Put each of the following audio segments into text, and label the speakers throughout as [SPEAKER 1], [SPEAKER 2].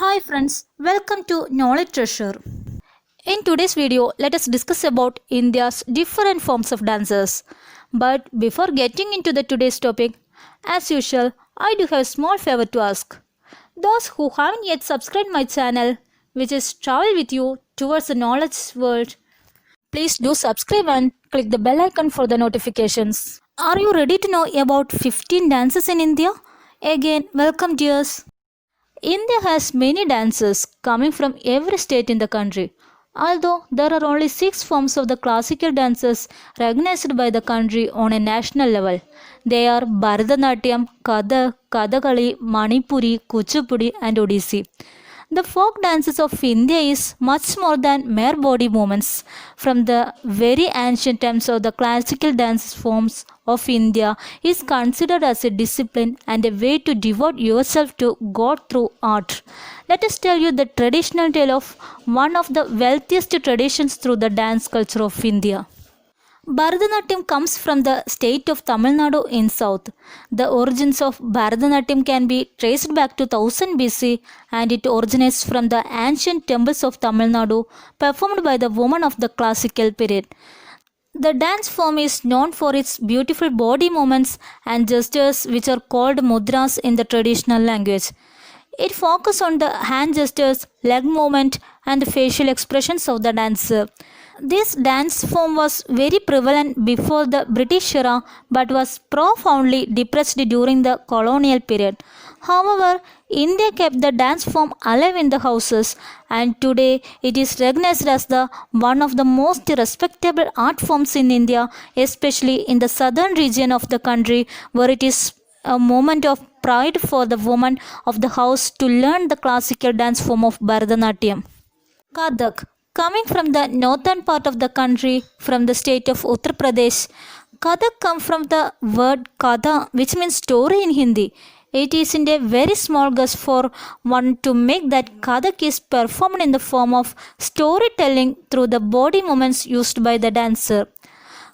[SPEAKER 1] Hi friends, welcome to Knowledge Treasure. In today's video, let us discuss about India's different forms of dances. But before getting into the today's topic, as usual, I do have a small favor to ask. Those who haven't yet subscribed my channel, which is Travel with You towards the knowledge world, please do subscribe and click the bell icon for the notifications. Are you ready to know about 15 dances in India? Again, welcome dears. India has many dances coming from every state in the country. Although there are only 6 forms of the classical dances recognized by the country on a national level. They are Bharatnatyam, Kathak, Kathakali, Manipuri, Kuchipudi and Odissi. The folk dances of India is much more than mere body movements. From the very ancient times of the classical dance forms of India is considered as a discipline and a way to devote yourself to God through art. Let us tell you the traditional tale of one of the wealthiest traditions through the dance culture of India. Bharatanatyam comes from the state of Tamil Nadu in south. The origins of Bharatanatyam can be traced back to 1000 BC and it originates from the ancient temples of Tamil Nadu performed by the women of the classical period. The dance form is known for its beautiful body movements and gestures which are called mudras in the traditional language. It focuses on the hand gestures, leg movement and facial expressions of the dancer. This dance form was very prevalent before the British era but was profoundly depressed during the colonial period. However, India kept the dance form alive in the houses and today it is recognized as one of the most respectable art forms in India, especially in the southern region of the country where it is a moment of pride for the woman of the house to learn the classical dance form of Bharatanatyam. Kathak. Coming from the northern part of the country, from the state of Uttar Pradesh, Kathak comes from the word Katha, which means story in Hindi. It is in a very small guess for one to make that Kathak is performed in the form of storytelling through the body movements used by the dancer.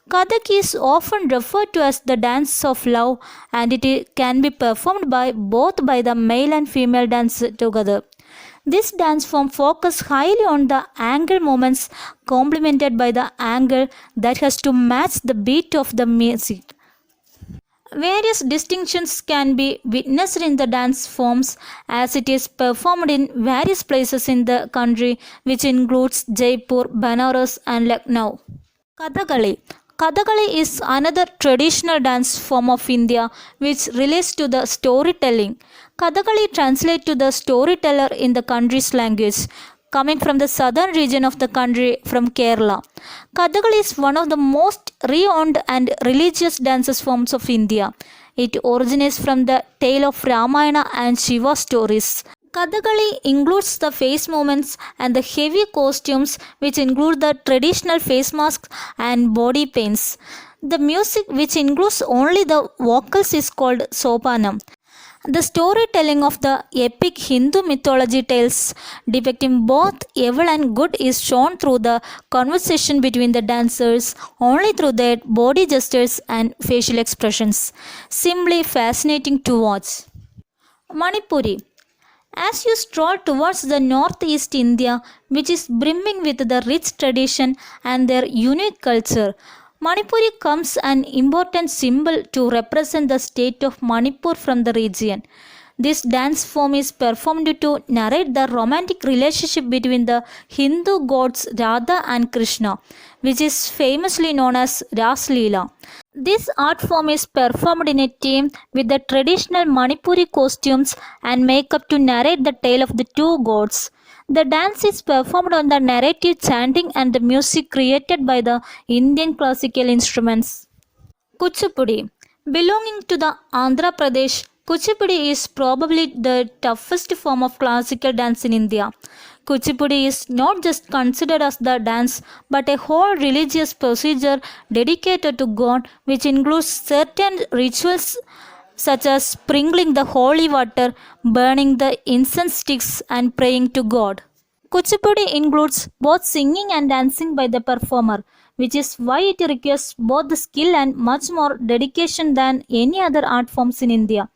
[SPEAKER 1] Kathak is often referred to as the dance of love and it can be performed by both by the male and female dancers together. This dance form focuses highly on the angle movements complemented by the angle that has to match the beat of the music. Various distinctions can be witnessed in the dance forms as it is performed in various places in the country which includes Jaipur, Banaras and Lucknow. Kathakali. Kathakali is another traditional dance form of India which relates to the storytelling. Kathakali translates to the storyteller in the country's language, coming from the southern region of the country from Kerala. Kathakali is one of the most renowned and religious dance forms of India. It originates from the tale of Ramayana and Shiva stories. Kathakali includes the face movements and the heavy costumes which include the traditional face masks and body paints. The music which includes only the vocals is called sopanam. The storytelling of the epic Hindu mythology tales depicting both evil and good is shown through the conversation between the dancers only through their body gestures and facial expressions. Simply fascinating to watch. Manipuri. As you stroll towards the northeast India, which is brimming with the rich tradition and their unique culture, Manipuri becomes an important symbol to represent the state of Manipur from the region. This dance form is performed to narrate the romantic relationship between the Hindu gods Radha and Krishna, which is famously known as Ras Leela. This art form is performed in a team with the traditional Manipuri costumes and makeup to narrate the tale of the two gods. The dance is performed on the narrative chanting and the music created by the Indian classical instruments. Kuchipudi. Belonging to the Andhra Pradesh, Kuchipudi is probably the toughest form of classical dance in India. Kuchipudi is not just considered as the dance but a whole religious procedure dedicated to God which includes certain rituals such as sprinkling the holy water, burning the incense sticks and praying to God. Kuchipudi includes both singing and dancing by the performer, which is why it requires both the skill and much more dedication than any other art forms in India.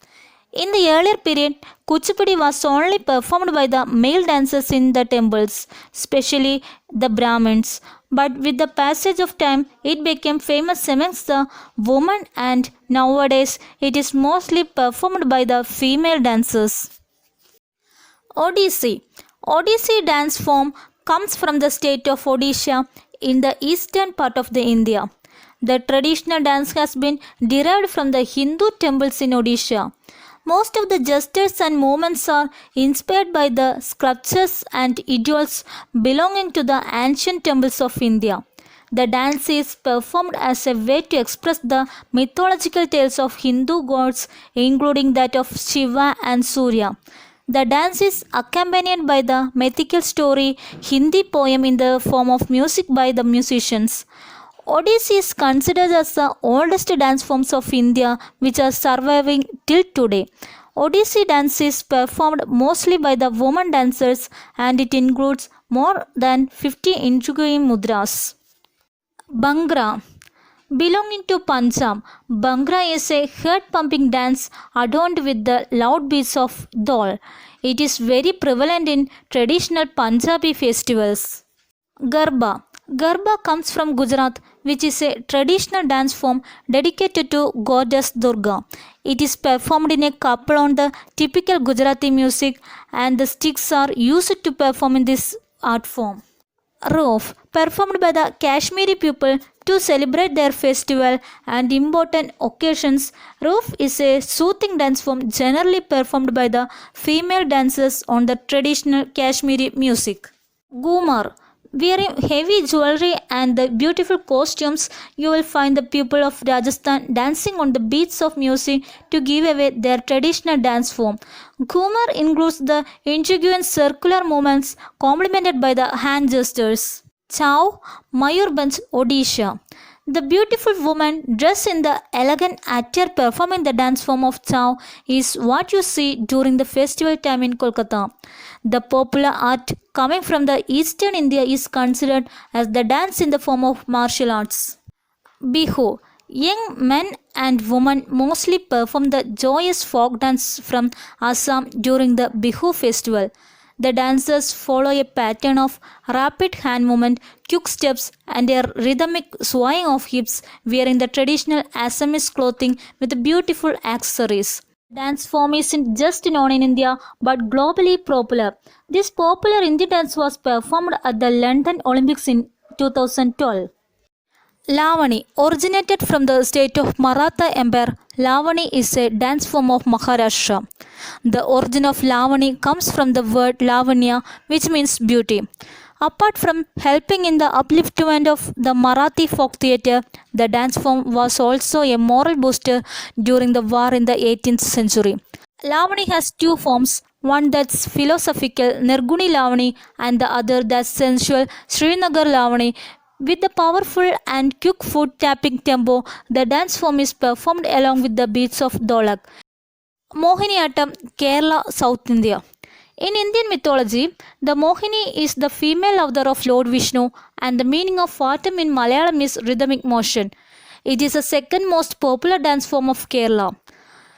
[SPEAKER 1] In the earlier period, Kuchipudi was only performed by the male dancers in the temples, especially the Brahmins. But with the passage of time, it became famous amongst the women, and nowadays it is mostly performed by the female dancers. Odissi. Odissi dance form comes from the state of Odisha in the eastern part of the India. The traditional dance has been derived from the Hindu temples in Odisha. Most of the gestures and movements are inspired by the sculptures and idols belonging to the ancient temples of India. The dance is performed as a way to express the mythological tales of Hindu gods, including that of Shiva and Surya. The dance is accompanied by the mythical story Hindi poem in the form of music by the musicians. Odissi is considered as the oldest dance forms of India which are surviving till today. Odissi dance is performed mostly by the women dancers and it includes more than 50 intricate mudras. Bhangra. Belonging to Punjab, Bhangra is a heart-pumping dance adorned with the loud beats of dol. It is very prevalent in traditional Punjabi festivals. Garba. Garba comes from Gujarat, which is a traditional dance form dedicated to goddess Durga. It is performed in a couple on the typical Gujarati music, and the sticks are used to perform in this art form. Rouf, performed by the Kashmiri people to celebrate their festival and important occasions. Rouf is a soothing dance form generally performed by the female dancers on the traditional Kashmiri music. Ghoomar. Wearing heavy jewelry and the beautiful costumes, you will find the people of Rajasthan dancing on the beats of music to give away their traditional dance form. Ghoomar includes the intriguing circular movements complemented by the hand gestures. Chhau Odisha, Odisha. The beautiful woman dressed in the elegant attire performing the dance form of Chhau is what you see during the festival time in Kolkata. The popular art coming from the eastern India is considered as the dance in the form of martial arts. Bihu. Young men and women mostly perform the joyous folk dance from Assam during the Bihu festival. The dancers follow a pattern of rapid hand movement, quick steps, and a rhythmic swaying of hips, wearing the traditional Assamese clothing with beautiful accessories. Dance form isn't just known in India but globally popular. This popular Indian dance was performed at the London Olympics in 2012. Lavani, originated from the state of Maratha Empire, Lavani is a dance form of Maharashtra. The origin of Lavani comes from the word Lavanya, which means beauty. Apart from helping in the upliftment of the Marathi folk theatre, the dance form was also a moral booster during the war in the 18th century. Lavani has two forms, one that's philosophical, Nirguni Lavani, and the other that's sensual, Srinagar Lavani. With the powerful and quick foot tapping tempo, the dance form is performed along with the beats of Dolak. Mohiniyattam Kerala, South India. In Indian mythology, the Mohini is the female avatar of Lord Vishnu, and the meaning of autumn in Malayalam is rhythmic motion. It is the second most popular dance form of Kerala.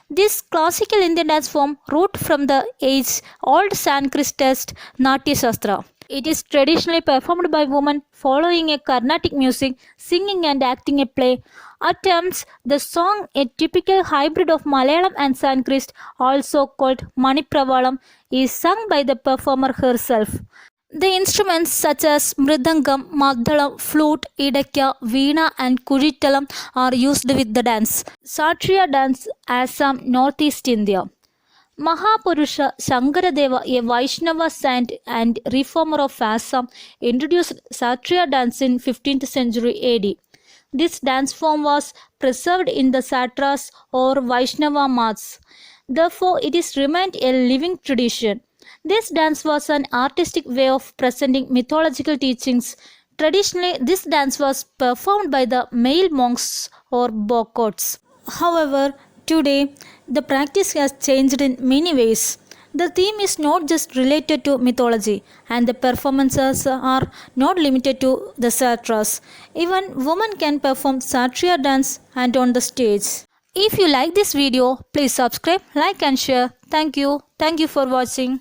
[SPEAKER 1] This classical Indian dance form rooted from the age-old Sanskrit text Natya Shastra. It is traditionally performed by women following a Carnatic music, singing and acting a play. At times, the song, a typical hybrid of Malayalam and Sanskrit, also called Manipravalam, is sung by the performer herself. The instruments such as mridangam, maddalam, flute, idakya, veena and kuritalam are used with the dance. Sattriya dance, Assam, Northeast India. Mahapurusha Shankaradeva, a Vaishnava saint and reformer of Assam, introduced Sattriya dance in 15th century AD. This dance form was preserved in the Satras or Vaishnava maths. Therefore, it is remained a living tradition. This dance was an artistic way of presenting mythological teachings. Traditionally, this dance was performed by the male monks or bokots. However, today, the practice has changed in many ways. The theme is not just related to mythology, and the performances are not limited to the satras. Even women can perform Sattriya dance and on the stage. If you like this video, please subscribe, like and share. Thank you. Thank you for watching.